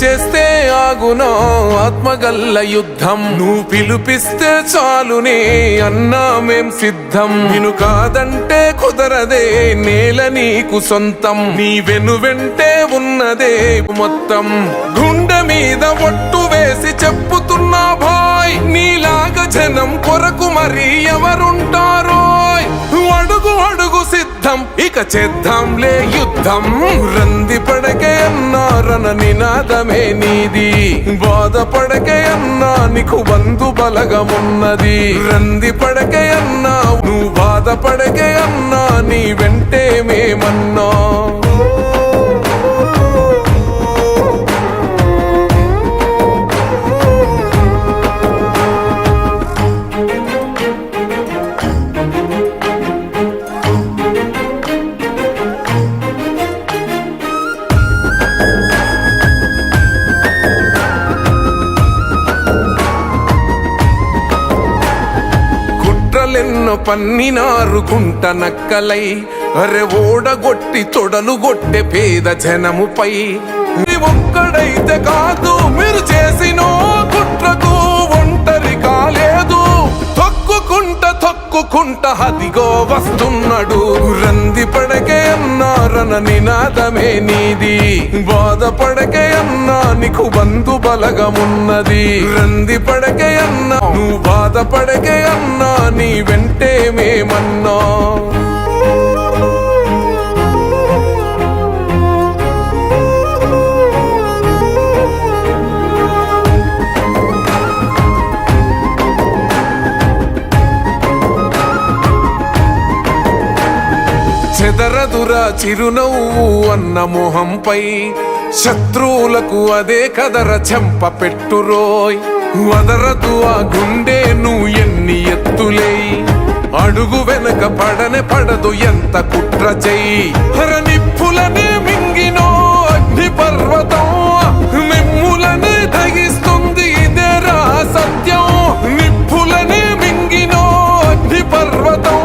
చేస్తే ఆగునా ఆత్మగల్ల యుద్ధం. నువ్వు పిలుపిస్తే చాలునే అన్నా మేం సిద్ధం. నిన్ను కాదంటే కుదరదే నేల నీకు సొంతం. నీ వెనువెంటే ఉన్నదే మొత్తం. గుండె మీద ఒట్టు వేసి చెప్పుతున్నా భాయ్, నీలాగా జనం కొరకు మరి ఎవరుంటారో. అడుగు అడుగు సిద్ధం, ఇక చేద్దాంలే యుద్ధం. రంది పడకే అన్నారన నినాదమే నీది. బాధపడకే అన్నా నీకు బంధు బలగమున్నది. రంది పడకే అన్నా నువ్వు బాధపడకే అన్నా నీ వెంటే మేమన్నా. కుట్రలెన్నో పన్నినారు గుంట నక్కలై. అరే ఓడగొట్టి తొడలు గొట్టె పేద జనముపై. ఒక్కడైతే కాదు మీరు చేసిన కుట్రకు ఒంటరి కాలేదు. తొక్కుకుంట అదిగో వస్తున్నాడు. రంది పడకే అన్నారన నినాదమే నీది. బాధపడకే అన్నా నీకు బంధు బలగమున్నది. రంది పడకే అన్నా నువ్వు బాధపడకే అన్నా నీ వెంటే మేమన్నా. చెదరదురా చిరునవ్వు అన్న మొహంపై. శత్రువులకు అదే కదర చెంప పెట్టురోయ్. వదరదు ఆ గుండె నువ్వు ఎన్ని ఎత్తులై. అడుగు వెనక పడనే పడదు ఎంత కుట్ర చెయ్యి. నిప్పులనే మింగినో అగ్ని పర్వతం. మిమ్ములనే దగిస్తుంది ఇదేరా సత్యం. నిప్పులనే మింగినో అగ్ని పర్వతం.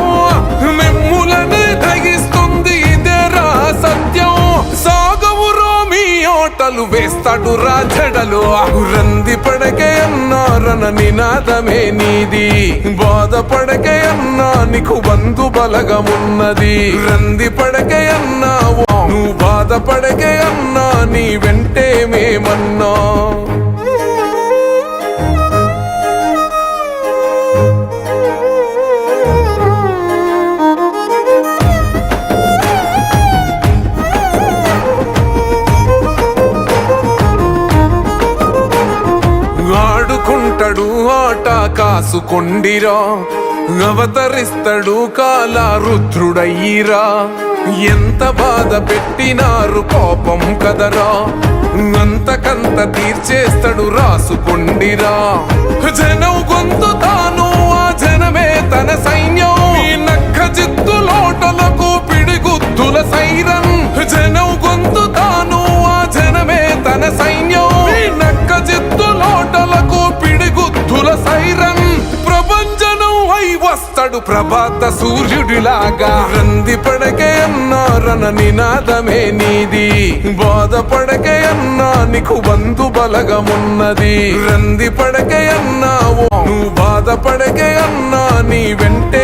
మిమ్ములనే దగిస్తుంది ఇదేరా సత్యం. సాగవురో మీ ఓటలు వేస్తాడు రాజడలు. రంది పడకే అన్నారన నినాదమే నీది. బాధపడకే అన్నా నీకు బంధు బలగమున్నది. రంది పడకే అన్నా నువ్వు బాధపడకే అన్నా నీ వెంటే మేమన్నా. ఆడుకుంటాడు ఆట కాసుకొండిరా. అవతరిస్తాడు కాల రుద్రుడయ్యిరా. ఎంత బాధ పెట్టినారు కోపం కదరా. అంతకంత తీర్చేస్తాడు రాసుకొండిరా. జనం గొంతు తాను ఆ జనమే తన సైన్యం. ఈ నక్క జిత్తు లోటలకు పిడిగుద్దుల సైరన్. జనం గొంతు తాను ఆ జనమే తన సైన్యం. ఈ నక్క జిత్తు లోటలకు పిడిగుద్దుల సైరన్. ప్రభంజనం అయి వస్తాడు ప్రభాత సూర్యుడిలాగా. రంది పడకే అన్నారన నినాదమే నీది. బాధపడకే అన్నా నీకు బంధు బలగమున్నది. రంది పడకే అన్నా నువ్వు బాధపడకే అన్నా నీ వెంటే